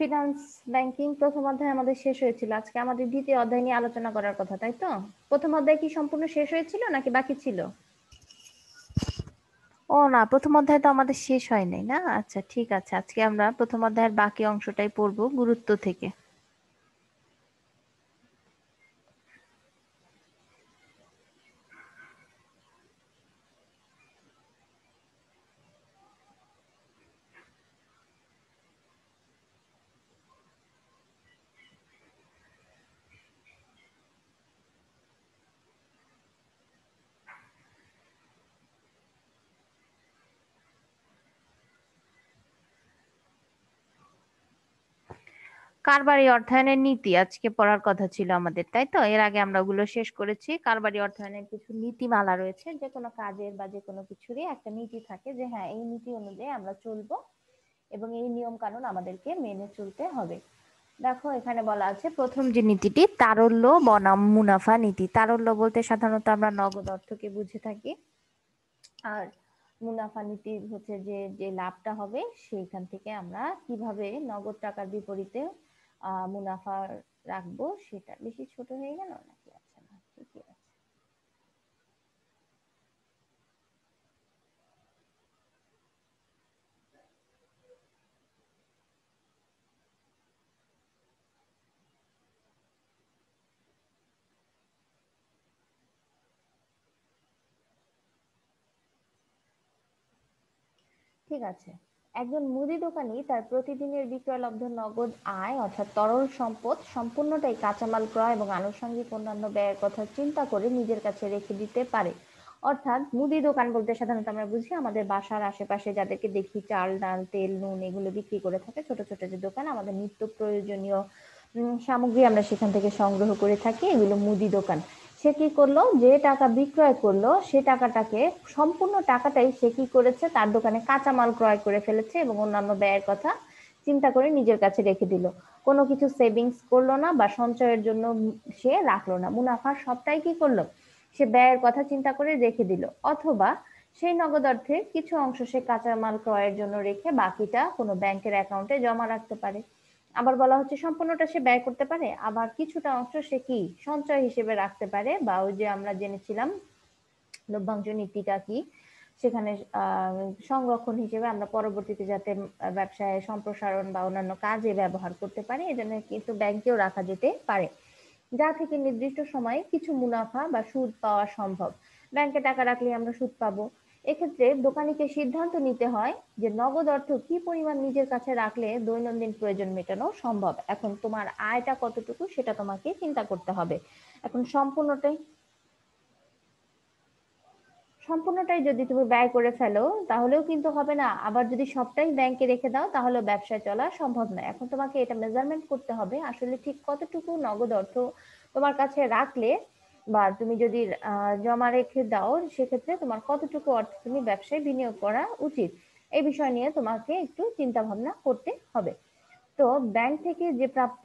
Finance banking প্রথম অধ্যায় আমাদের শেষ হয়েছিল। আজকে আমাদের দ্বিতীয় অধ্যায় নিয়ে আলোচনা করার কথা, তাই তো? প্রথম অধ্যায় কি সম্পূর্ণ শেষ হয়েছিল নাকি বাকি ছিল? ও না, প্রথম অধ্যায় তো আমাদের শেষ হয় নাই না। আচ্ছা ঠিক আছে, আজকে আমরা প্রথম অধ্যায়ের বাকি অংশটাই পড়বো গুরুত্ব থেকে। কারবারি অর্থায়নের নীতি আজকে পড়ার কথা ছিল আমাদের, তাই তো? এর আগে আমরা ওগুলো শেষ করেছি। কারবারি অর্থায়নের কিছু নীতিমালা রয়েছে, যে কোনো কাজের বা যে কোনো কিছুরই একটা নীতি থাকে, যে হ্যাঁ এই নীতি অনুযায়ী আমরা চলবো এবং এই নিয়ম কানুন আমাদেরকে মেনে চলতে হবে। দেখো এখানে বলা আছে প্রথম যে নীতিটি তারল্য বনাম মুনাফা নীতি। তারল্য বলতে সাধারণত আমরা নগদ অর্থকে বুঝে থাকি, আর মুনাফা নীতি হচ্ছে যে যে লাভটা হবে সেইখান থেকে আমরা কিভাবে নগদ টাকার বিপরীতে মুনাফা রাখবো। সেটা বেশি ছোট হয়ে গেল নাকি? আচ্ছা না, ঠিকই আছে। ঠিক আছে। একজন মুদি দোকানি তার প্রতিদিনের বিক্রয়লব্ধ নগদ আয় অর্থাৎ তরল সম্পদ সম্পূর্ণটাই কাঁচামাল ক্রয় এবং আনুষঙ্গিক অন্যান্য ব্যয়ের কথা চিন্তা করে নিজের কাছে রেখে দিতে পারে। অর্থাৎ মুদি দোকান বলতে সাধারণত আমরা বুঝি আমাদের বাসার আশেপাশে যাদেরকে দেখি চাল ডাল তেল নুন এগুলো বিক্রি করে থাকে, ছোট ছোট যে দোকান, আমাদের নিত্য প্রয়োজনীয় সামগ্রী আমরা সেখান থেকে সংগ্রহ করে থাকি, এগুলো মুদি দোকান। সে কি করলো, যে টাকা বিক্রয় করলো সে টাকাটাকে সম্পূর্ণ টাকাটাই সে কি করেছে, তার দোকানে কাঁচামাল ক্রয় করে ফেলেছে এবং অন্যান্য ব্যয়ের কথা চিন্তা করে নিজের কাছে রেখে দিল। কোনো কিছু সেভিংস করলো না বা সঞ্চয়ের জন্য সে রাখলো না, মুনাফার সবটাই কি করলো, সে ব্যয়ের কথা চিন্তা করে রেখে দিল। অথবা সেই নগদ অর্থের কিছু অংশ সে কাঁচামাল ক্রয়ের জন্য রেখে বাকিটা কোনো ব্যাংকের অ্যাকাউন্টে জমা রাখতে পারে। আবার বলা হচ্ছে সম্পূর্ণটা সে ব্যয় করতে পারে, আবার কিছুটা অংশ সে কি সঞ্চয় হিসেবে রাখতে পারে, বা ওই যে আমরা জেনেছিলাম লভ্যাংশ নীতিটা কি, সেখানে সংরক্ষণ হিসেবে আমরা পরবর্তীতে যাতে ব্যবসায় সম্প্রসারণ বা অন্যান্য কাজে ব্যবহার করতে পারি, এজন্য কিন্তু ব্যাংকেও রাখা যেতে পারে, যা থেকে নির্দিষ্ট সময়ে কিছু মুনাফা বা সুদ পাওয়া সম্ভব। ব্যাংকে টাকা রাখলে আমরা সুদ পাবো। এক্ষেত্রে দোকানিকে সিদ্ধান্ত নিতে হয় যে নগদ অর্থ কি পরিমাণ নিজের কাছে রাখলে দৈনন্দিন প্রয়োজন মেটানো সম্ভব। এখন তোমার আয়টা কতটুকু সেটা তোমাকে চিন্তা করতে হবে। এখন সম্পূর্ণটাই যদি তুমি ব্যয় করে ফেলো তাহলেও কিন্তু হবে না, আবার যদি সবটাই ব্যাংকে রেখে দাও তাহলে ব্যবসায় চলা সম্ভব নয়। এখন তোমাকে এটা মেজারমেন্ট করতে হবে আসলে ঠিক কতটুকু নগদ অর্থ তোমার কাছে রাখলে, বা তুমি যদি জমা রেখে দাও সেক্ষেত্রে তোমার কতটুকু অর্থ তুমি ব্যবসায় বিনিয়োগ করা উচিত, এই বিষয় নিয়ে তোমাকে একটু চিন্তা ভাবনা করতে হবে। তো ব্যাংক থেকে যে প্রাপ্য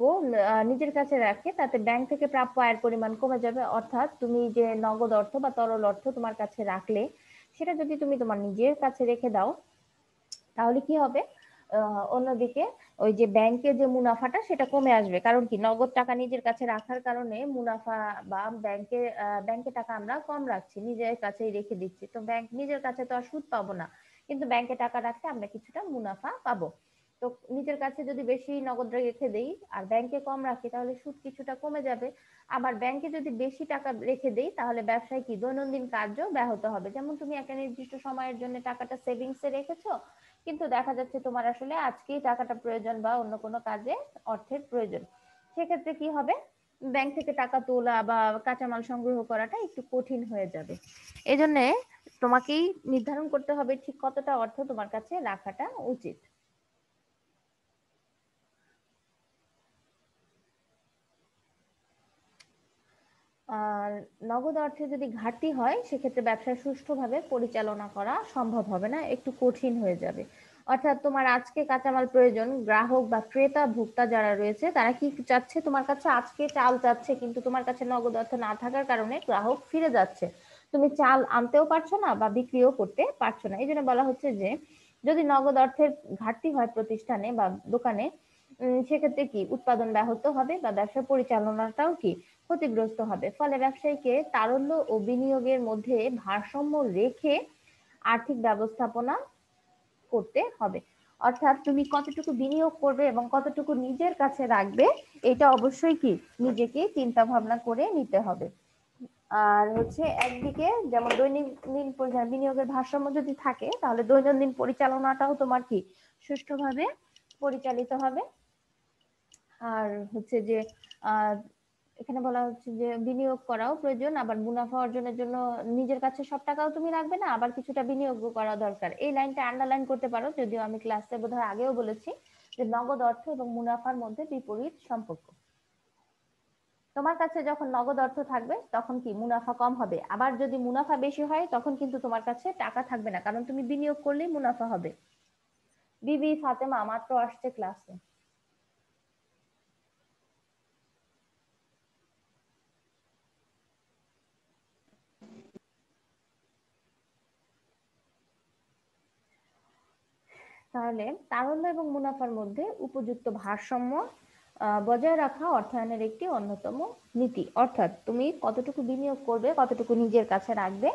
নিজের কাছে রাখে তাতে ব্যাংক থেকে প্রাপ্য আয়ের পরিমাণ কমে যাবে। অর্থাৎ তুমি যে নগদ অর্থ বা তরল অর্থ তোমার কাছে রাখলে সেটা যদি তুমি তোমার নিজের কাছে রেখে দাও তাহলে কি হবে, অন্যদিকে ওই যে ব্যাংকে যে মুনাফাটা সেটা কমে আসবে। কারণ কি, নগদ টাকা নিজের কাছে রাখার কারণে মুনাফা বা ব্যাংকে টাকা আমরা কম রাখছি, নিজের কাছেই রেখে দিচ্ছি, তো ব্যাংক নিজের কাছে তো আর সুদ পাবো না, কিন্তু ব্যাংকে টাকা রাখলে আমরা কিছুটা মুনাফা পাবো। তো নিজের কাছে যদি বেশি নগদ রেখে দেই আর ব্যাংকে কম রাখি তাহলে সুদ কিছুটা কমে যাবে। আবার ব্যাংকে যদি বেশি টাকা রেখে দেই তাহলে ব্যবসায় কি দৈনন্দিন কার্য ব্যাহত হবে। যেমন তুমি একটা নির্দিষ্ট সময়ের জন্য টাকাটা সেভিংসে রেখেছো, কিন্তু দেখা যাচ্ছে তোমার আসলে আজকেই টাকাটা প্রয়োজন বা অন্য কোনো কাজে অর্থের প্রয়োজন, সেক্ষেত্রে কি হবে, ব্যাংক থেকে টাকা তোলা বা কাঁচামাল সংগ্রহ করাটা একটু কঠিন হয়ে যাবে। এজন্য তোমাকেই নির্ধারণ করতে হবে ঠিক কতটা অর্থ তোমার কাছে রাখাটা উচিত। আর নগদ অর্থে যদি ঘাটতি হয় সেক্ষেত্রে ব্যবসা সুষ্ঠুভাবে পরিচালনা করা সম্ভব হবে না, একটু কঠিন হয়ে যাবে। অর্থাৎ তোমার আজকে কাঁচামাল প্রয়োজন, গ্রাহক বা ক্রেতা ভোক্তা যারা রয়েছে তারা কি চাচ্ছে, তোমার কাছে আজকে চাল চাচ্ছে কিন্তু তোমার কাছে নগদ অর্থ না থাকার কারণে গ্রাহক ফিরে যাচ্ছে, তুমি চাল আনতেও পারছো না বা বিক্রিও করতে পারছো না। এই জন্য বলা হচ্ছে যে যদি নগদ অর্থের ঘাটতি হয় প্রতিষ্ঠানে বা দোকানে, সেক্ষেত্রে কি উৎপাদন ব্যাহত হবে বা ব্যবসা পরিচালনাটাও কি ক্ষতিগ্রস্ত হবে। ফলে ব্যবসায়ীকে তারল্য ও বিনিয়োগের মধ্যে ভারসাম্য রেখে আর্থিক ব্যবস্থাপনা করতে হবে। অর্থাৎ তুমি কতটুকু বিনিয়োগ করবে এবং কতটুকু নিজের কাছে রাখবে, এটা অবশ্যই কি নিজেকে চিন্তা ভাবনা করে নিতে হবে। আর হচ্ছে একদিকে যেমন দৈনন্দিন বিনিয়োগের ভারসাম্য যদি থাকে, তাহলে দৈনন্দিন পরিচালনাটাও তোমার কি সুষ্ঠুভাবে পরিচালিত হবে। আর হচ্ছে যে আহ এখানে বলা হচ্ছে যে বিনিয়োগ করাও প্রয়োজন, আবার মুনাফা অর্জনের জন্য নিজের কাছে সব টাকাও তুমি রাখবে না, আবার কিছুটা বিনিয়োগ করা দরকার। এই লাইনটা আন্ডারলাইন করতে পারো, যদিও আমি ক্লাসে বোধহয় আগেও বলেছি যে নগদ অর্থ এবং মুনাফার মধ্যে বিপরীত সম্পর্ক। তোমার কাছে যখন নগদ অর্থ থাকবে তখন কি মুনাফা কম হবে, আবার যদি মুনাফা বেশি হয় তখন কিন্তু তোমার কাছে টাকা থাকবে না, কারণ তুমি বিনিয়োগ করলেই মুনাফা হবে। বিবি ফাতেমা মাত্র আসছে ক্লাসে। তাহলে তারল্য এবং মুনাফার মধ্যে উপযুক্ত ভারসাম্য বজায় রাখা অর্থায়নের একটি অন্যতম নীতি। অর্থাৎ তুমি কতটুকু বিনিয়োগ করবে, কতটুকু নিজের কাছে রাখবে,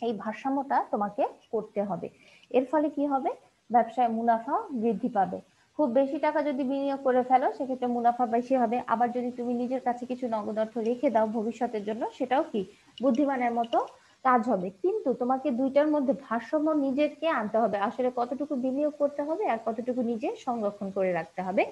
এই ভারসাম্যটা তোমাকে করতে হবে। এর ফলে কি হবে, ব্যবসায় মুনাফা বৃদ্ধি পাবে। খুব বেশি টাকা যদি বিনিয়োগ করে ফেলো সেক্ষেত্রে মুনাফা বেশি হবে, আবার যদি তুমি নিজের কাছে কিছু নগদ অর্থ রেখে দাও ভবিষ্যতের জন্য, সেটাও কি বুদ্ধিমানের মতো কাজ হবে। কিন্তু তোমাকে দুইটার মধ্যে ভারসাম্য নিজেকে আনতে হবে, আসলে কতটুকু বিনিয়োগ করতে হবে আর কতটুকু নিজে সংরক্ষণ করে রাখতে হবে।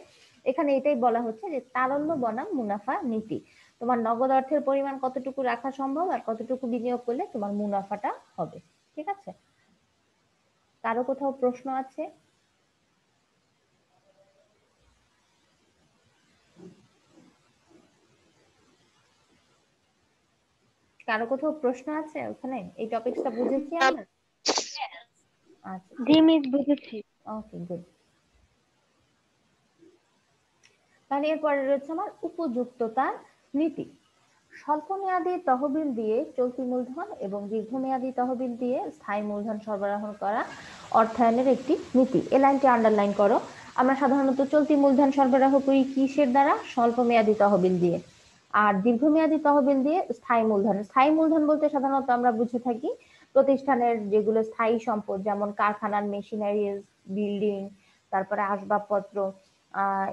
এখানে এটাই বলা হচ্ছে যে তারল্য বনাম মুনাফা নীতি। তোমার নগদ অর্থের পরিমাণ কতটুকু রাখা সম্ভব আর কতটুকু বিনিয়োগ করলে তোমার মুনাফাটা হবে। ঠিক আছে, কারো কোথাও প্রশ্ন আছে? কারো কোথাও প্রশ্ন আছে? ওখানে এই টপিকটা বুঝেছি আমরা। আচ্ছা জি ঠিক আছে, মিস, বুঝেছি। Okay good. তাহলে এরপরে রয়েছে আমার উপযুক্ততার নীতি। স্বল্প মেয়াদী তহবিল দিয়ে চলতি মূলধন এবং দীর্ঘমেয়াদী তহবিল দিয়ে স্থায়ী মূলধন সরবরাহ করা অর্থায়নের একটি নীতি। এই লাইনটি আন্ডারলাইন করো। আমরা সাধারণত চলতি মূলধন সরবরাহ করি কিসের দ্বারা? স্বল্প মেয়াদী তহবিল দিয়ে। আর দীর্ঘমেয়াদী তহবিল দিয়ে স্থায়ী মূলধন। স্থায়ী মূলধন বলতে সাধারণত আমরা বুঝে থাকি প্রতিষ্ঠানের যেগুলো স্থায়ী সম্পদ, যেমন কারখানার মেশিনারিজ, বিল্ডিং, তারপরে আসবাবপত্র,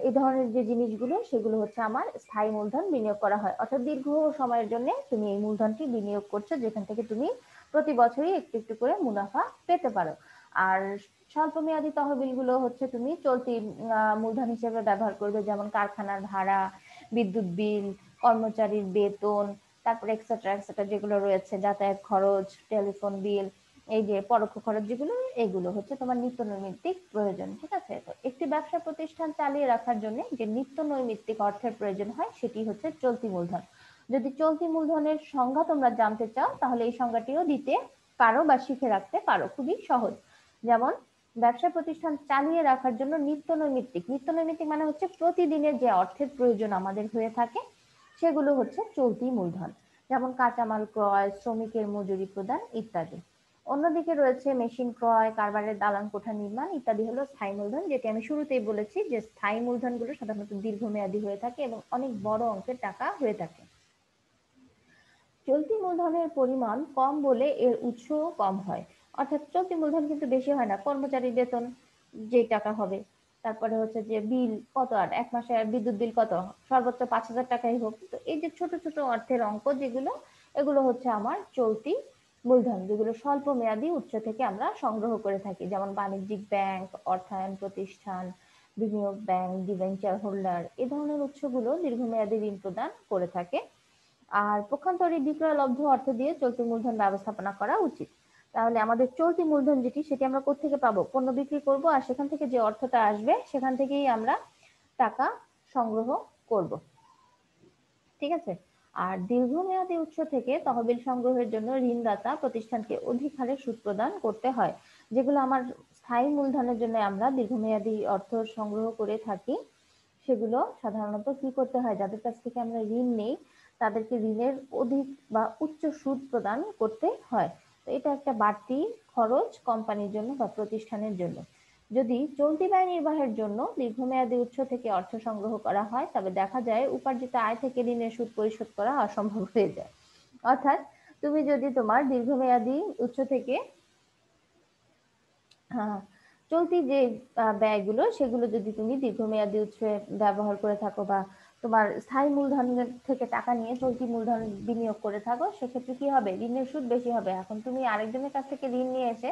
এই ধরনের যে জিনিসগুলো সেগুলো হচ্ছে আমার স্থায়ী মূলধন বিনিয়োগ করা হয়। অর্থাৎ দীর্ঘ সময়ের জন্য তুমি এই মূলধনটি বিনিয়োগ করছো, যেখান থেকে তুমি প্রতি বছরই একটু একটু করে মুনাফা পেতে পারো। আর স্বল্প মেয়াদী তহবিল গুলো হচ্ছে তুমি চলতি মূলধন হিসেবে ব্যবহার করবে, যেমন কারখানার ভাড়া, বিদ্যুৎ বিল, কর্মচারীর বেতন, তারপরে এক্সেট্রা এক্সেট্রা যেগুলো রয়েছে, যাতায়াত খরচ, টেলিফোন বিল, এই যে পরোক্ষ খরচ যেগুলো, এগুলো হচ্ছে তোমার নিত্য নৈমিত্তিক প্রয়োজন। ঠিক আছে, তো একটি ব্যবসা প্রতিষ্ঠান চালিয়ে রাখার জন্য যে নিত্য নৈমিত্তিক অর্থের প্রয়োজন হয় সেটি হচ্ছে চলতি মূলধন। যদি চলতি মূলধনের সংজ্ঞা তোমরা জানতে চাও তাহলে এই সংজ্ঞাটিও দিতে পারো বা শিখে রাখতে পারো, খুবই সহজ। যেমন ব্যবসা প্রতিষ্ঠান চালিয়ে রাখার জন্য নিত্য নৈমিত্তিক, নিত্য নৈমিত্তিক মানে হচ্ছে প্রতিদিনের যে অর্থের প্রয়োজন আমাদের হয়ে থাকে সেগুলো হচ্ছে চলতি মূলধন, যেমন কাঁচামাল ক্রয়, শ্রমিকের মজুরি প্রদান ইত্যাদি। অন্যদিকে রয়েছে মেশিন ক্রয়, কারবারের দালান কোঠা নির্মাণ ইত্যাদি হলো স্থায়ী মূলধন, যেটি আমি শুরুতেই বলেছি যে স্থায়ী মূলধনগুলো সাধারণত দীর্ঘমেয়াদী হয়ে থাকে এবং অনেক বড় অঙ্কের টাকা হয়ে থাকে। চলতি মূলধনের পরিমাণ কম বলে এর উৎসও কম হয়। অর্থাৎ চলতি মূলধন কিন্তু বেশি হয় না, কর্মচারী বেতন যে টাকা হবে, তারপরে হচ্ছে যে বিল কত, আর এক মাসে বিদ্যুৎ বিল কত, সর্বোচ্চ 5,000 টাকাই হোক। তো এই যে ছোট ছোট অর্থের অঙ্ক যেগুলো, এগুলো হচ্ছে আমার চলতি মূলধন, যেগুলো স্বল্প মেয়াদী উৎস থেকে আমরা সংগ্রহ করে থাকি, যেমন বাণিজ্যিক ব্যাংক, অর্থায়ন প্রতিষ্ঠান, বিনিয়োগ ব্যাংক, ডিবেঞ্চার হোল্ডার, এই ধরনের উৎসগুলো দীর্ঘমেয়াদী ঋণ প্রদান করে থাকে। আর পক্ষান্তরে বিক্রয়লব্ধ অর্থ দিয়ে চলতি মূলধন ব্যবস্থাপনা করা উচিত। তাহলে আমাদের চলতি মূলধন যেটি, সেটি আমরা কোত্থেকে পাবো? পণ্য বিক্রি করব আর সেখান থেকে যে অর্থটা আসবে সেখান থেকেই আমরা টাকা সংগ্রহ করব। ঠিক আছে, আর দীর্ঘমেয়াদী উৎস থেকে তহবিল সংগ্রহের জন্য ঋণদাতা প্রতিষ্ঠানকে অধিক হারে সুদ প্রদান করতে হয়। যেগুলো আমার স্থায়ী মূলধনের জন্য আমরা দীর্ঘমেয়াদী অর্থ সংগ্রহ করে থাকি, সেগুলো সাধারণত কি করতে হয়, যাদের কাছ থেকে আমরা ঋণ নেই তাদেরকে ঋণের অধিক বা উচ্চ সুদ প্রদান করতে হয়। তো এটা একটা বাড়তি খরচ কোম্পানির জন্য বা প্রতিষ্ঠানের জন্য। যদি চলতি ব্যয় নির্বাহের জন্য দীর্ঘমেয়াদী উৎস থেকে অর্থ সংগ্রহ করা হয়, তবে দেখা যায় উপার্জিত আয় থেকে ঋণের সুদ পরিশোধ করা অসম্ভব হয়ে যায়। অর্থাৎ তুমি যদি তোমার দীর্ঘমেয়াদী উৎস থেকে চলতি যে ব্যয়গুলো সেগুলো যদি তুমি দীর্ঘমেয়াদী উৎসে ব্যবহার করে থাকো বা তোমার স্থায়ী মূলধন থেকে টাকা নিয়ে চলতি মূলধন বিনিয়োগ করে থাকো, সেক্ষেত্রে কি হবে, ঋণের সুদ বেশি হবে। এখন তুমি আরেকজনের কাছ থেকে ঋণ নিয়ে এসে,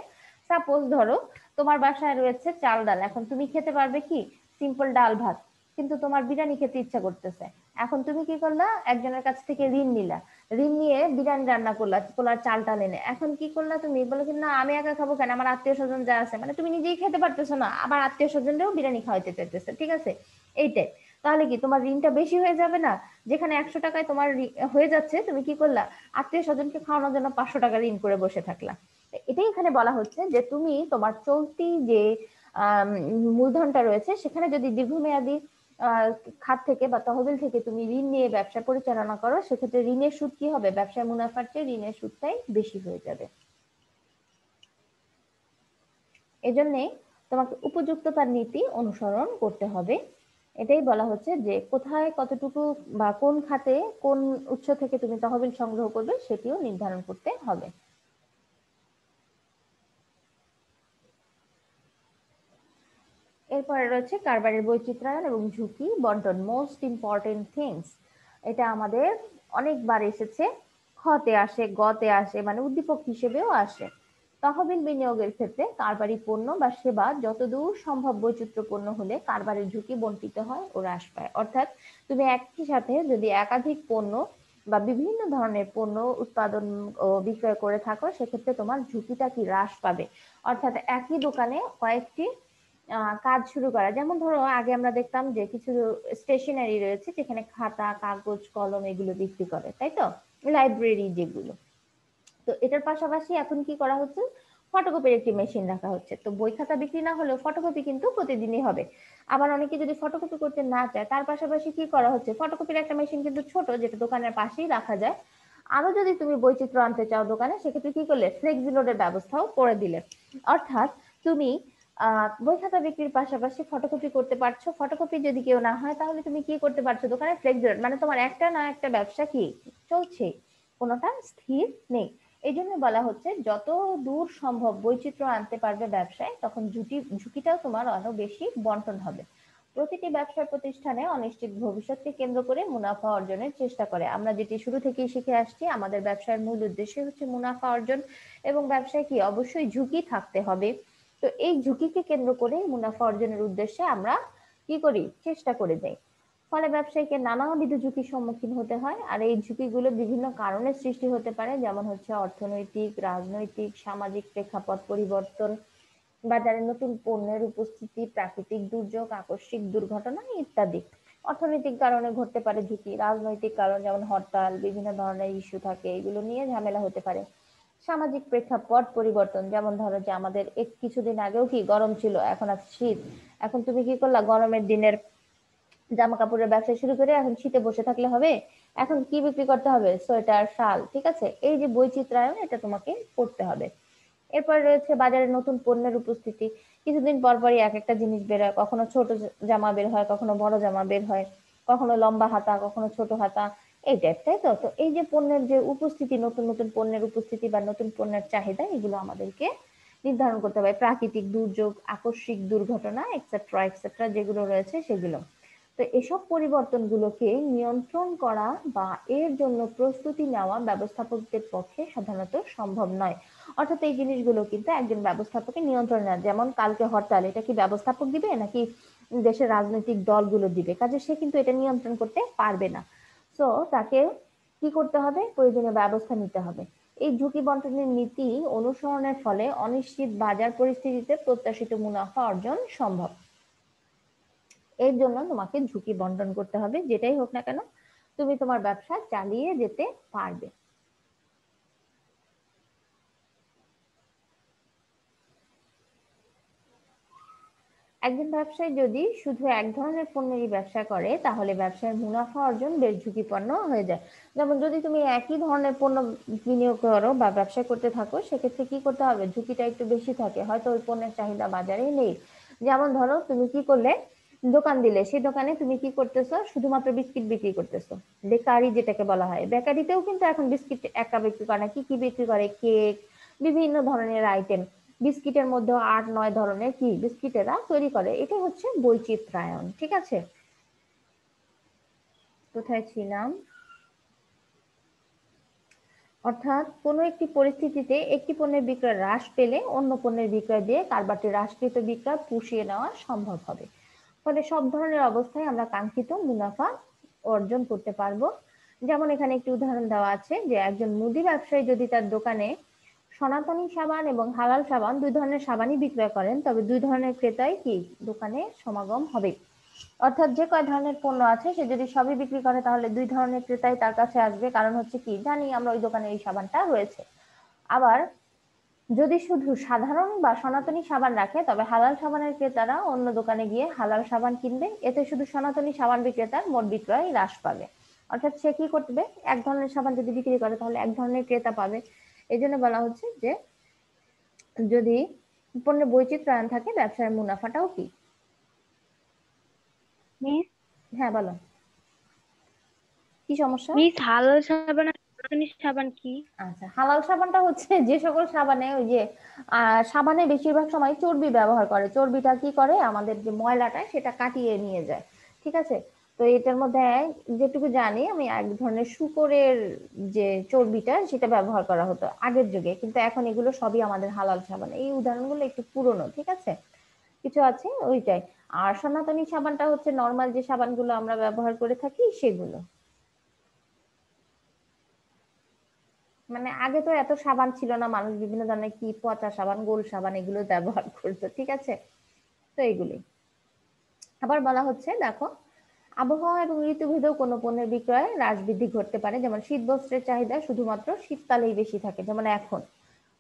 সাপোজ ধরো তোমার বাসায় রয়েছে চাল ডাল, এখন তুমি খেতে পারবে কি সিম্পল ডাল ভাত, কিন্তু তোমার বিরিয়ানি খেতে ইচ্ছা করতেছে। এখন তুমি কি করলা, একজনের কাছ থেকে ঋণ নিলা, ঋণ নিয়ে বিরিয়ানি রান্না করলা পোলার চাল টাল এনে। এখন কি করলা তুমি, বলে কি না আমি একা খাবো কেন, আমার আত্মীয় স্বজন যা আছে, মানে তুমি নিজেই খেতে পারতেছো না, আবার আত্মীয় স্বজনরাও বিরিয়ানি খাওয়াইতে চাইতেছে, ঠিক আছে, এইটাই। তাহলে কি তোমার ঋণটা বেশি হয়ে যাবে না? যেখানে 100 টাকায় তোমার হয়ে যাচ্ছে, তুমি কি করলা, আত্মীয় স্বজনকে খাওয়ানোর জন্য 500 টাকা ঋণ করে বসে থাকলা। এটাই এখানে বলা হচ্ছে যে তুমি তোমার চলতি যে মূলধনটা রয়েছে সেখানে যদি দীর্ঘমেয়াদী খাত থেকে বা তহবিল থেকে তুমি ঋণ নিয়ে ব্যবসা পরিচালনা করো, সেক্ষেত্রে ঋণের সুদ কি হবে, ব্যবসায় মুনাফার চেয়ে ঋণের সুদটাই বেশি হয়ে যাবে। এজন্যে তোমাকে উপযুক্ততার নীতি অনুসরণ করতে হবে। এটাই বলা হচ্ছে যে কোথায় কতটুকু বা কোন খাতে কোন উৎস থেকে তুমি তহবিল সংগ্রহ করবে সেটিও নির্ধারণ করতে হবে। এরপরে রয়েছে কারবারের বৈচিত্র্যায়ন এবং ঝুঁকি বন্টন, মোস্ট ইম্পর্টেন্ট থিংস। এটা আমাদের অনেকবার এসেছে, খতে আসে, গতে আসে, মানে উদ্দীপক হিসেবেও আসে। তহবিল বিনিয়োগের ক্ষেত্রে কারবারি পণ্য বা সেবা যতদূর সম্ভব বৈচিত্র্যপূর্ণ হলে কারবারের ঝুঁকি বন্টিত হয় ও হ্রাস পায়। অর্থাৎ তুমি একই সাথে যদি একাধিক পণ্য বা বিভিন্ন ধরনের পণ্য উৎপাদন ও বিক্রয় করে থাকো, সেক্ষেত্রে তোমার ঝুঁকিটা কি হ্রাস পাবে। অর্থাৎ একই দোকানে কয়েকটি কাজ শুরু করা, যেমন ধরো আগে আমরা দেখতাম যে কিছু স্টেশনারি রয়েছে যেখানে খাতা কাগজ কলম এগুলো বিক্রি করে, তাই তো, লাইব্রেরি যেগুলো। তো এটার পাশাপাশি এখন কি করা হচ্ছে, ফটোকপির একটি মেশিন রাখা হচ্ছে। তো বই খাতা বিক্রি না হলেও ফটোকপি কিন্তু প্রতিদিনই হবে। আবার অনেকে যদি ফটোকপি করতে না চায়, তার পাশাপাশি কি করা হচ্ছে, ফটোকপির একটা মেশিন কিন্তু ছোট, যেটা দোকানের পাশেই রাখা যায়। আরো যদি তুমি বৈচিত্র্য আনতে চাও দোকানে, সেক্ষেত্রে কি করলে, ফ্লেক্সি লোডের ব্যবস্থাও করে দিলে। অর্থাৎ তুমি বই খাতা বিক্রির পাশাপাশি ফটোকপি করতে পারছো। ফটোকপি যদি কেউ না হয়, তাহলে তুমি কি করতে পারছো, দোকানে ফ্লেক্সি লোড, মানে তোমার একটা না একটা ব্যবসা কি চলছে, কোনোটা স্থির নেই। এই জন্য বলা হচ্ছে যত দূর সম্ভব বৈচিত্র্য আনতে পারবে ব্যবসায়, তখন ঝুঁকিটাও তোমার আরো বেশি বন্টন হবে। প্রতিটি ব্যবসা প্রতিষ্ঠানে অনিশ্চিত ভবিষ্যৎকে কেন্দ্র করে মুনাফা অর্জনের চেষ্টা করে। আমরা যেটি শুরু থেকেই শিখে আসছি, আমাদের ব্যবসার মূল উদ্দেশ্য হচ্ছে মুনাফা অর্জন, এবং ব্যবসায় কি অবশ্যই ঝুঁকি থাকতে হবে। তো এই ঝুঁকিকে কেন্দ্র করে মুনাফা অর্জনের উদ্দেশ্যে আমরা কি করি, চেষ্টা করে যাই। ফলে ব্যবসায়ীকে নানাবিধ ঝুঁকির সম্মুখীন হতে হয়। আর এই ঝুঁকিগুলো বিভিন্ন কারণে সৃষ্টি হতে পারে, যেমন হচ্ছে অর্থনৈতিক, রাজনৈতিক, সামাজিক প্রেক্ষাপট পরিবর্তন, বাজারে নতুন পণ্যের উপস্থিতি, প্রাকৃতিক দুর্যোগ, আকস্মিক দুর্ঘটনা ইত্যাদি। অর্থনৈতিক কারণে ঘটতে পারে ঝুঁকি, রাজনৈতিক কারণ যেমন হরতাল, বিভিন্ন ধরনের ইস্যু থাকে, এগুলো নিয়ে ঝামেলা হতে পারে। সামাজিক প্রেক্ষাপট পরিবর্তন, যেমন ধরো যে আমাদের কিছুদিন আগেও কি গরম ছিল, এখন আছে শীত। এখন তুমি কি করলা, গরমের দিনের জামা কাপড়ের ব্যবসা শুরু করে এখন শীতে বসে থাকলে হবে? এখন কি বিক্রি করতে হবে, সোয়েটার শাল, ঠিক আছে। এই যে বৈচিত্র্যায়ন, এটা তোমাকে করতে হবে। এরপর রয়েছে বাজারে নতুন পণ্যের উপস্থিতি। কিছুদিন পর পরই এক একটা জিনিস বের হয়, কখনো ছোট জামা বের হয়, কখনো বড় জামা বের হয়, কখনো লম্বা হাতা, কখনো ছোট হাতা, এই টাইপ, তাই তো। তো এই যে পণ্যের যে উপস্থিতি, নতুন নতুন পণ্যের উপস্থিতি বা নতুন পণ্যের চাহিদা, এগুলো আমাদেরকে নির্ধারণ করতে হবে। প্রাকৃতিক দুর্যোগ, আকস্মিক দুর্ঘটনা, এক্সেট্রা এক্সেট্রা যেগুলো রয়েছে সেগুলো। তো এসব পরিবর্তনগুলোকে নিয়ন্ত্রণ করা বা এর জন্য প্রস্তুতি নেওয়া ব্যবস্থাপকদের পক্ষে সাধারণত সম্ভব নয়। অর্থাৎ এই জিনিসগুলো কিন্তু একজন ব্যবস্থাপকের নিয়ন্ত্রণে না। যেমন কালকে হরতাল, এটা কি ব্যবস্থাপক দিবে নাকি দেশের রাজনৈতিক দলগুলো দিবে? কাজে সে কিন্তু এটা নিয়ন্ত্রণ করতে পারবে না। সো তাকে কি করতে হবে, প্রয়োজনীয় ব্যবস্থা নিতে হবে। এই ঝুঁকি বন্টনের নীতি অনুসরণের ফলে অনিশ্চিত বাজার পরিস্থিতিতে প্রত্যাশিত মুনাফা অর্জন সম্ভব। এর জন্য তোমাকে ঝুঁকি বন্টন করতে হবে, যেটাই হোক না কেন তুমি তোমার ব্যবসা চালিয়ে যেতে পারবে। একজন ব্যবসায়ী যদি শুধু এক ধরনের পণ্যেরই ব্যবসা করে, তাহলে ব্যবসার মুনাফা অর্জন বেশ ঝুঁকিপূর্ণ হয়ে যায়। যেমন যদি তুমি একই ধরনের পণ্য বিনিয়োগ করো বা ব্যবসা করতে থাকো, সেক্ষেত্রে কি করতে হবে, ঝুঁকিটা একটু বেশি থাকে, হয়তো ওই পণ্যের চাহিদা বাজারে নেই। যেমন ধরো তুমি কি করলে, দোকান দিলে, সেই দোকানে তুমি কি করতেছো, শুধুমাত্র বিস্কিট বিক্রি করতেছো, বেকারি যেটাকে বলা হয়। বেকারিতেও কিন্তু এখন বিস্কিট একা বিক্রি করে না, কি কি বিক্রি করে, কেক, বিভিন্ন ধরনের আইটেম, বিস্কিটের মধ্যে 8-9 ধরনের কি বিস্কিটেরা তৈরি করে। এটা হচ্ছে বৈচিত্র্যায়ন, ঠিক আছে। কোথায় ছিলাম? অর্থাৎ কোনো একটি পরিস্থিতিতে একটি পণ্যের বিক্রয় হ্রাস পেলে অন্য পণ্যের বিক্রয় দিয়ে কারবারটি হ্রাসকৃত বিক্রয় পুষিয়ে নেওয়া সম্ভব হবে। ফলে সব ধরনের অবস্থায় আমরা কাঙ্ক্ষিত মুনাফা অর্জন করতে পারবো। যেমন এখানে একটি উদাহরণ দেওয়া আছে যে একজন মুদি ব্যবসায়ী যদি তার দোকানে সনাতনী সাবান এবং হালাল সাবান, দুই ধরনের সাবানই বিক্রয় করেন, তবে দুই ধরনের ক্রেতাই কি দোকানে সমাগম হবে। অর্থাৎ যে কয় ধরনের পণ্য আছে সে যদি সবই বিক্রি করে তাহলে দুই ধরনের ক্রেতাই তার কাছে আসবে, কারণ হচ্ছে কি, জানি আমরা ওই দোকানে এই সাবানটা রয়েছে। আবার যদি শুধু সাধারণ বা সনাতনী সাবান রাখে তবে হালাল সাবানের ক্রেতারা অন্য দোকানে গিয়ে হালাল সাবান কিনবে, এতে শুধু সনাতনী সাবান বিক্রেতার মোট বিক্রয় হ্রাস পাবে। অর্থাৎ সে কি করবে, এক ধরনের সাবান যদি বিক্রি করে তাহলে এক ধরনের ক্রেতা পাবে। এই জন্য বলা হচ্ছে যে যদি পণ্যের বৈচিত্র্যায়ন থাকে ব্যবসার মুনাফাটাও কি। মিস হ্যাঁ বলো, কি সমস্যা? মিস হালাল সাবান আর সনাতনী সাবান কি? আচ্ছা, হালাল সাবানটা হচ্ছে যে সকল সাবানে ওই যে সাবানে বেশিরভাগ সময় চর্বি ব্যবহার করে, চর্বিটা কি করে আমাদের যে ময়লাটা সেটা কাটিয়ে নিয়ে যায়, ঠিক আছে। তো এটার মধ্যে যেটুকু জানি আমি, এক ধরনের শূকরের যে চর্বিটা সেটা ব্যবহার করা হতো আগের যুগে, কিন্তু এখন এগুলো সবই আমাদের হালাল সাবান। এই উদাহরণগুলো একটু পুরনো, ঠিক আছে, কিছু আছে ওইটাই। আর সনাতনী সাবানটা হচ্ছে নর্মাল যে সাবানগুলো আমরা ব্যবহার করে থাকি সেগুলো। মানে আগে তো এত সাবান ছিল না, মানুষ বিভিন্ন ধরনের কি পচা সাবান, গোল সাবান এগুলো ব্যবহার করতো, ঠিক আছে। তো এইগুলি। আবার বলা হচ্ছে দেখো, আবহাওয়া এবং ঋতুভেদেও কোনো পণ্যের বিক্রয়ে হ্রাস বৃদ্ধি ঘটতে পারে। যেমন শীত বস্ত্রের চাহিদা শুধুমাত্র শীতকালেই বেশি থাকে, যেমন এখন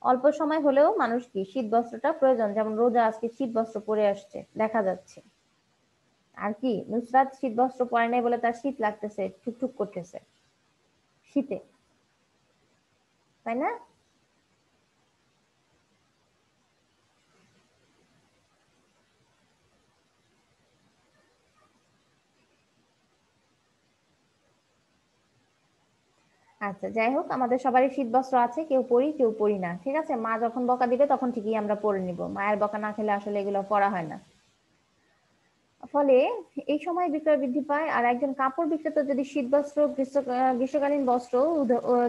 অল্প সময় হলেও মানুষ কি শীত বস্ত্রটা প্রয়োজন, যেমন রোজা আজকে শীত বস্ত্র পরে আসছে দেখা যাচ্ছে। আর কি নুসরাত শীত বস্ত্র পরে নাই বলে তার শীত লাগতেছে, ঠুকঠুক করতেছে শীতে, তাই না? আচ্ছা, যাই হোক, আমাদের সবারই শীত বস্ত্র আছে, কেউ পরি কেউ পরি না, ঠিক আছে। মা যখন বকা দিবে তখন ঠিকই আমরা পরে নিব, মায়ের বকা না খেলে আসলে এগুলো পরা হয় না। ফলে এই সময় বিক্রয় বৃদ্ধি পায়। আর একজন কাপড় বিক্রেতা যদি শীত বস্ত্র, গ্রীষ্মকালীন বস্ত্র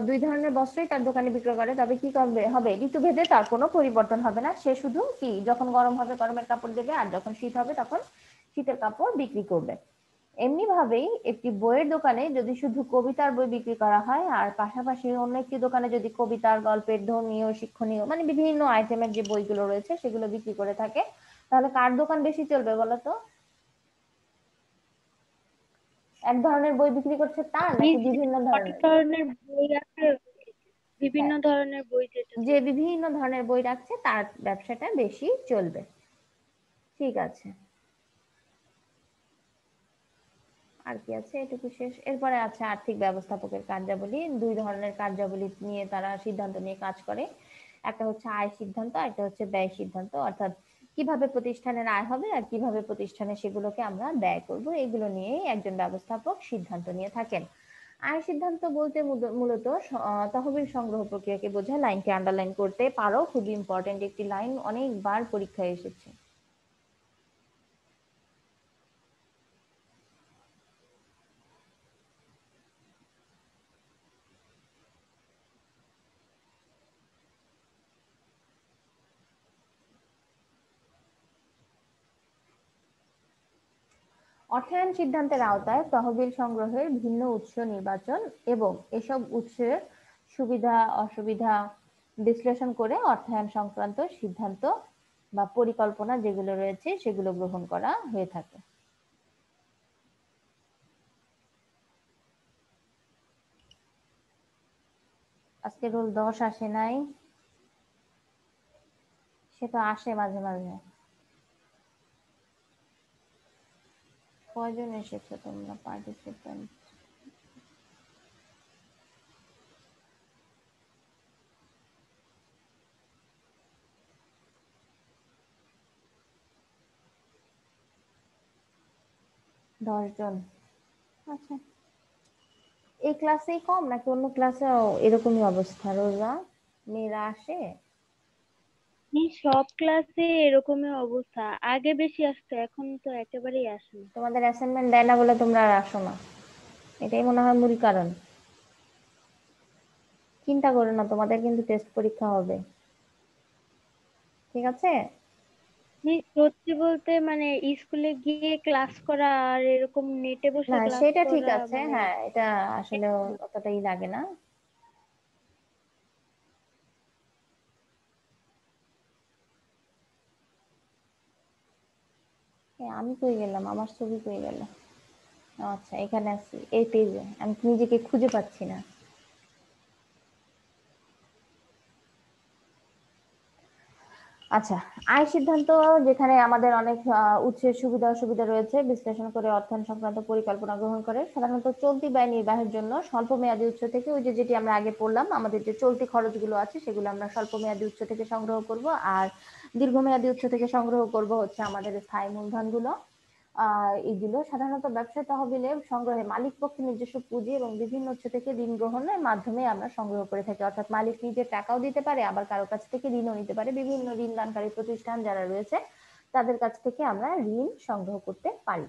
দুই ধরনের বস্ত্রই তার দোকানে বিক্রয় করে, তবে কি করবে হবে, ঋতুভেদে তার কোনো পরিবর্তন হবে না। সে শুধু কি যখন গরম হবে গরমের কাপড় দেবে, আর যখন শীত হবে তখন শীতের কাপড় বিক্রি করবে। এমনি ভাবেই একটি বইয়ের দোকানে যদি শুধু কবিতার বই বিক্রি করা হয় আর পাশাপাশি অন্য একটি দোকানে যদি কবিতার, গল্পের, ধর্মীয়, শিক্ষণীয় মানে বিভিন্ন আইটেমের যে বইগুলো রয়েছে সেগুলো বিক্রি করে থাকে, তাহলে কার দোকান বেশি চলবে বলো তো? এক ধরনের বই বিক্রি করছে তার, নাকি মিস বিভিন্ন সঠিক ধরনের? ধরনের বই আছে, বিভিন্ন হ্যাঁ, ধরনের বই যে যেটাতে। বিভিন্ন ধরনের বই রাখছে তার ব্যবসাটা বেশি চলবে, ঠিক আছে। আর কি আছে, এটুকু শেষ। এরপরে আছে আর্থিক ব্যবস্থাপকের কার্যাবলী। দুই ধরনের কার্যাবলী নিয়ে তারা সিদ্ধান্ত নিয়ে কাজ করে। একটা হচ্ছে আয় সিদ্ধান্ত, একটা হচ্ছে ব্যয় সিদ্ধান্ত। অর্থাৎ কিভাবে প্রতিষ্ঠানের আয় হবে আর কিভাবে প্রতিষ্ঠানে সেগুলোকে আমরা ব্যয় করব, এগুলো নিয়েই একজন ব্যবস্থাপক সিদ্ধান্ত নিয়ে থাকেন। আয় সিদ্ধান্ত বলতে মূলত তহবিল সংগ্রহ প্রক্রিয়াকে বোঝায়। লাইনটি আন্ডারলাইন করতে পারো, খুবই ইম্পর্টেন্ট একটি লাইন, অনেকবার পরীক্ষায় এসেছে। অর্থায়ন সিদ্ধান্তের আওতায় তহবিল সংগ্রহের ভিন্ন উৎস নির্বাচন এবং এসব উৎসের সুবিধা অসুবিধা বিশ্লেষণ করে অর্থায়ন সংক্রান্ত সিদ্ধান্ত বা পরিকল্পনা যেগুলো রয়েছে সেগুলো গ্রহণ করা হয়ে থাকে। আজকে রোল 10 আসে নাই, সে তো আসে মাঝে মাঝে। কয়জন এসেছো তোমরা পার্টিসিপেন্ট? 10 জন। আচ্ছা, এই ক্লাসেই কম নাকি অন্য ক্লাসেও এরকমই অবস্থা? রোজা, মেয়েরা আসে? সব ক্লাসে এরকমই অবস্থা। আগে বেশি আসতো, এখন তো একেবারেই আসে না। তোমাদের অ্যাসাইনমেন্ট দেয় না বলে তোমরা আর আসো না, এটাই মনে হয় মূল কারণ। চিন্তা করো না, তোমাদের কিন্তু টেস্ট পরীক্ষা হবে, ঠিক আছে? সত্যি বলতে মানে স্কুলে গিয়ে ক্লাস করা আর এরকম নেটে বসে না ক্লাস সেটা ঠিক করা আছে, মানে হ্যাঁ এটা আসলে অতটাই লাগে না। আমি কই গেলাম, আমার ছবি কই গেল? আচ্ছা এখানে আছি, এই পেজে আমি নিজেকে খুঁজে পাচ্ছি না। আচ্ছা, আয় সিদ্ধান্ত, যেখানে আমাদের অনেক উৎসের সুবিধা অসুবিধা রয়েছে বিশ্লেষণ করে অর্থায়ন সংক্রান্ত পরিকল্পনা গ্রহণ করে। সাধারণত চলতি ব্যয় নির্বাহের জন্য স্বল্প মেয়াদী উৎস থেকে, ওই যে যেটি আমরা আগে পড়লাম, আমাদের যে চলতি খরচগুলো আছে সেগুলো আমরা স্বল্প মেয়াদী উৎস থেকে সংগ্রহ করব, আর দীর্ঘমেয়াদী উৎস থেকে সংগ্রহ করব হচ্ছে আমাদের স্থায়ী মূলধনগুলো। এগুলো সাধারণত ব্যবসায় তহবিলে সংগ্রহে মালিক পক্ষের নিজস্ব পুঁজি এবং বিভিন্ন উৎস থেকে ঋণ গ্রহণের মাধ্যমে আমরা সংগ্রহ করে থাকি। অর্থাৎ মালিক নিজে টাকাও দিতে পারে, আবার কারো কাছ থেকে ঋণও নিতে পারে। বিভিন্ন ঋণ দানকারী প্রতিষ্ঠান যারা রয়েছে তাদের কাছ থেকে আমরা ঋণ সংগ্রহ করতে পারি।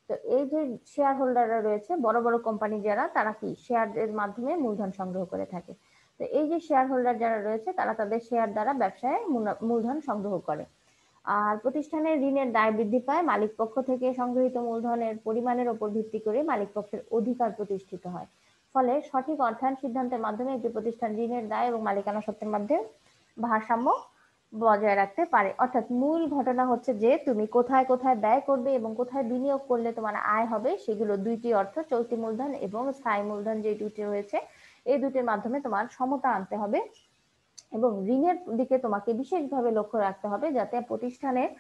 তো এই যে শেয়ার হোল্ডাররা রয়েছে, বড় বড় কোম্পানি যারা, তারা কি শেয়ারের মাধ্যমে মূলধন সংগ্রহ করে থাকে। তো এই যে শেয়ার হোল্ডার যারা রয়েছে তারা তাদের শেয়ার দ্বারা ব্যবসায় মূলধন সংগ্রহ করে। আর প্রতিষ্ঠানের ঋণের দায় বৃদ্ধি পায় মালিক পক্ষ থেকে সংগৃহীত মূলধনের পরিমাণের উপর ভিত্তি করে মালিক পক্ষের অধিকার প্রতিষ্ঠিত হয়। ফলে সঠিক অর্থায়ন সিদ্ধান্তের মাধ্যমে একটি প্রতিষ্ঠান ঋণের দায় এবং মালিকানা সত্ত্বের মধ্যে ভারসাম্য বজায় রাখতে পারে। অর্থাৎ মূল ঘটনা হচ্ছে যে তুমি কোথায় কোথায় ব্যয় করবে এবং কোথায় বিনিয়োগ করলে তোমার আয় হবে, সেগুলো দুইটি অর্থ, চলতি মূলধন এবং স্থায়ী মূলধন যে দুটি রয়েছে, এই দুটির মাধ্যমে তোমার সমতা আনতে হবে। এবং ঋণের দিকে তোমাকে বিশেষভাবে লক্ষ্য রাখতে হবে যাতে প্রতিষ্ঠানের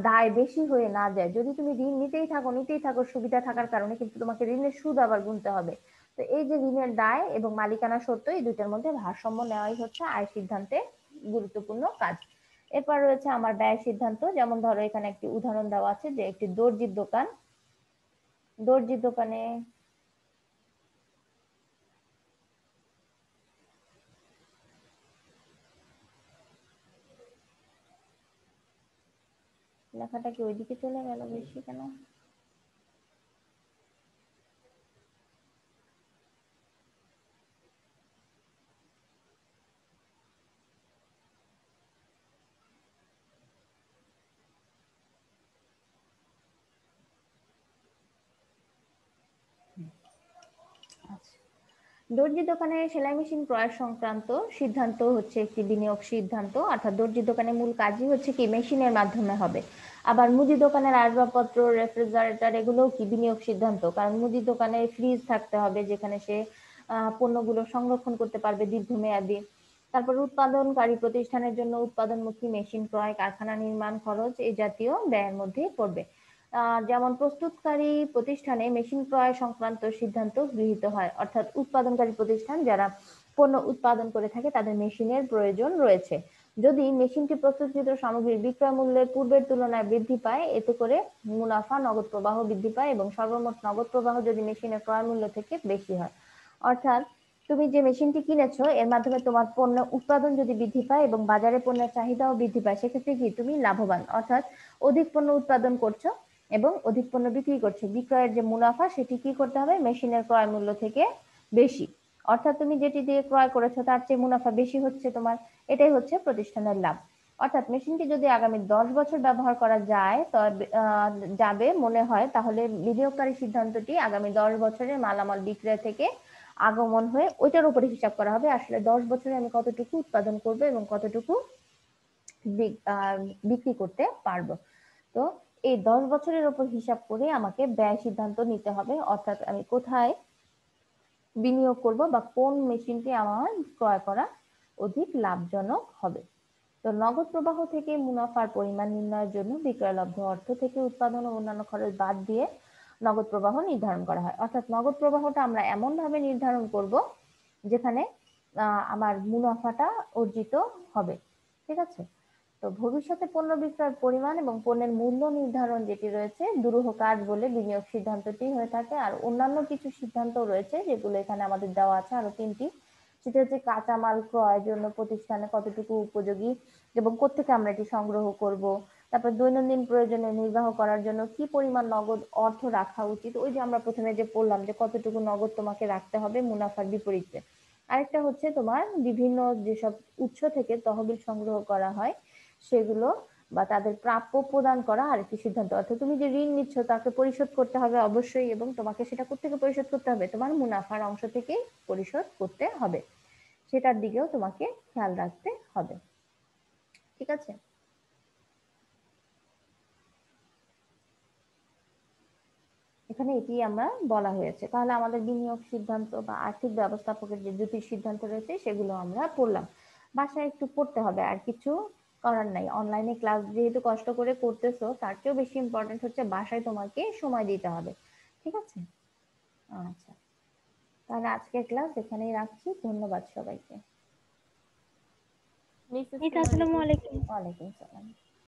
দায় বেশি হয়ে না যায়। যদি তুমি ঋণ নিতেই থাকো সুবিধা থাকার কারণে, কিন্তু তোমাকে ঋণের সুদ আবার গুনতে হবে। তো এই যে ঋণের দায় এবং মালিকানা সত্ত্ব, এই দুইটার মধ্যে ভারসাম্য নেওয়াই হচ্ছে আয় সিদ্ধান্তে গুরুত্বপূর্ণ কাজ। এরপর রয়েছে আমার ব্যয় সিদ্ধান্ত। যেমন ধরো এখানে একটি উদাহরণ দেওয়া আছে যে একটি দর্জির দোকান, দর্জির দোকানে লেখাটা কি ওইদিকে চলে গেল বেশি কেন? আচ্ছা, দর্জি দোকানে সেলাই মেশিন ক্রয় সংক্রান্ত সিদ্ধান্ত হচ্ছে একটি বিনিয়োগ সিদ্ধান্ত। অর্থাৎ দর্জি দোকানের মূল কাজই হচ্ছে কি মেশিনের মাধ্যমে হবে। আবার মুদি দোকানের আসবাবপত্র, রেফ্রিজারেটর, এগুলোও কি বিনিয়োগ সিদ্ধান্ত, কারণ মুদি দোকানে ফ্রিজ থাকতে হবে যেখানে সে পণ্যগুলো সংরক্ষণ করতে পারবে দীর্ঘমেয়াদী। তারপর উৎপাদনকারী প্রতিষ্ঠানের জন্য উৎপাদনমুখী মেশিন ক্রয়, কারখানা নির্মাণ খরচ এই জাতীয় ব্যয়ের মধ্যে পড়বে। যেমন প্রস্তুতকারী প্রতিষ্ঠানে মেশিন ক্রয় সংক্রান্ত সিদ্ধান্ত গৃহীত হয়। অর্থাৎ উৎপাদনকারী প্রতিষ্ঠান যারা পণ্য উৎপাদন করে থাকে তাদের মেশিনের প্রয়োজন রয়েছে। যদি মেশিনটি প্রস্তুতকৃত সামগ্রীর বিক্রয় মূল্যের পূর্বের তুলনায় বৃদ্ধি পায়, এতে করে মুনাফা, নগদ প্রবাহ বৃদ্ধি পায় এবং সর্বমোট নগদ প্রবাহ যদি মেশিনের ক্রয় মূল্য থেকে বেশি হয়। অর্থাৎ তুমি যে মেশিনটি কিনেছো এর মাধ্যমে তোমার পণ্য উৎপাদন যদি বৃদ্ধি পায় এবং বাজারে পণ্যের চাহিদাও বৃদ্ধি পায়, সেক্ষেত্রে কি তুমি লাভবান। অর্থাৎ অধিক পণ্য উৎপাদন করছো এবং অধিক পণ্য বিক্রি করছো, বিক্রয়ের যে মুনাফা সেটি কি করতে হবে মেশিনের ক্রয় মূল্য থেকে বেশি। অর্থাৎ তুমি যেটি দিয়ে ক্রয় করেছো তার চেয়ে মুনাফা বেশি হচ্ছে তোমার, এটাই হচ্ছে প্রতিষ্ঠানের লাভ। অর্থাৎ মেশিনটি যদি আগামী 10 বছর ব্যবহার করা যায় তবে যাবে মনে হয়, তাহলে বিনিয়োগকারী সিদ্ধান্তটি আগামী 10 বছরের মালামাল বিক্রয় থেকে আগমন হয়ে ওইটার উপরে হিসাব করা হবে। আসলে 10 বছরে আমি কতটুকু উৎপাদন করবো এবং কতটুকু বিক্রি করতে পারবো। তো এই 10 বছরের উপর হিসাব করে আমাকে ব্যয় সিদ্ধান্ত নিতে হবে, অর্থাৎ আমি কোথায় বিনিয়োগ করব বা কোন মেশিনটি আমার ক্রয় করা অধিক লাভজনক হবে। তো নগদ প্রবাহ থেকে মুনাফার পরিমাণ নির্ণয়ের জন্য বিক্রয়লব্ধ অর্থ থেকে উৎপাদন ও অন্যান্য খরচ বাদ দিয়ে নগদ প্রবাহ নির্ধারণ করা হয়। অর্থাৎ নগদ প্রবাহটা আমরা এমন ভাবে নির্ধারণ করব যেখানে আমার মুনাফাটা অর্জিত হবে, ঠিক আছে? তো ভবিষ্যতে পণ্য বিক্রয়ের পরিমাণ এবং পণ্যের মূল্য নির্ধারণ যেটি রয়েছে দুরূহ কাজ বলে বিনিয়োগ সিদ্ধান্তটি হয়ে থাকে। আর অন্যান্য কিছু সিদ্ধান্ত রয়েছে যেগুলো এখানে আমাদের দেওয়া আছে আরো 3টি। সেটা হচ্ছে কাঁচামাল ক্রয়ের জন্য প্রতিষ্ঠানে কতটুকু উপযোগী এবং কোত্থেকে আমরা এটি সংগ্রহ করব। তারপর দৈনন্দিন প্রয়োজনে নির্বাহ করার জন্য কি পরিমাণ নগদ অর্থ রাখা উচিত, ওই যে আমরা প্রথমে যে বললাম যে কতটুকু নগদ তোমাকে রাখতে হবে মুনাফার বিপরীতে। আরেকটা হচ্ছে তোমার বিভিন্ন যেসব উৎস থেকে তহবিল সংগ্রহ করা হয় সেগুলো বা তাদের প্রাপ্য প্রদান করা আরেকটি সিদ্ধান্ত। অর্থাৎ তুমি যে ঋণ নিচ্ছ তাকে পরিশোধ করতে হবে অবশ্যই, এবং তোমাকে সেটা কোত্থেকে পরিশোধ করতে হবে, তোমার মুনাফার অংশ থেকে পরিশোধ করতে হবে, সেটার দিকেও তোমাকে খেয়াল রাখতে হবে। ঠিক আছে। এখানে এটি আমরা বলা হয়েছে। তাহলে আমাদের বিনিয়োগ সিদ্ধান্ত বা আর্থিক ব্যবস্থাপকের যে দুটি সিদ্ধান্ত রয়েছে সেগুলো আমরা পড়লাম। বাসায় একটু পড়তে হবে, আর কিছু করার নাই। অনলাইনে ক্লাস যেহেতু কষ্ট করে করতেছো, তার চেয়েও বেশি ইম্পর্টেন্ট হচ্ছে বাসায় তোমাকে সময় দিতে হবে। ঠিক আছে। আচ্ছা, তাহলে আজকের ক্লাস এখানেই রাখছি। ধন্যবাদ সবাইকে। মিস আসসালামু আলাইকুম। ওয়ালাইকুম সালাম।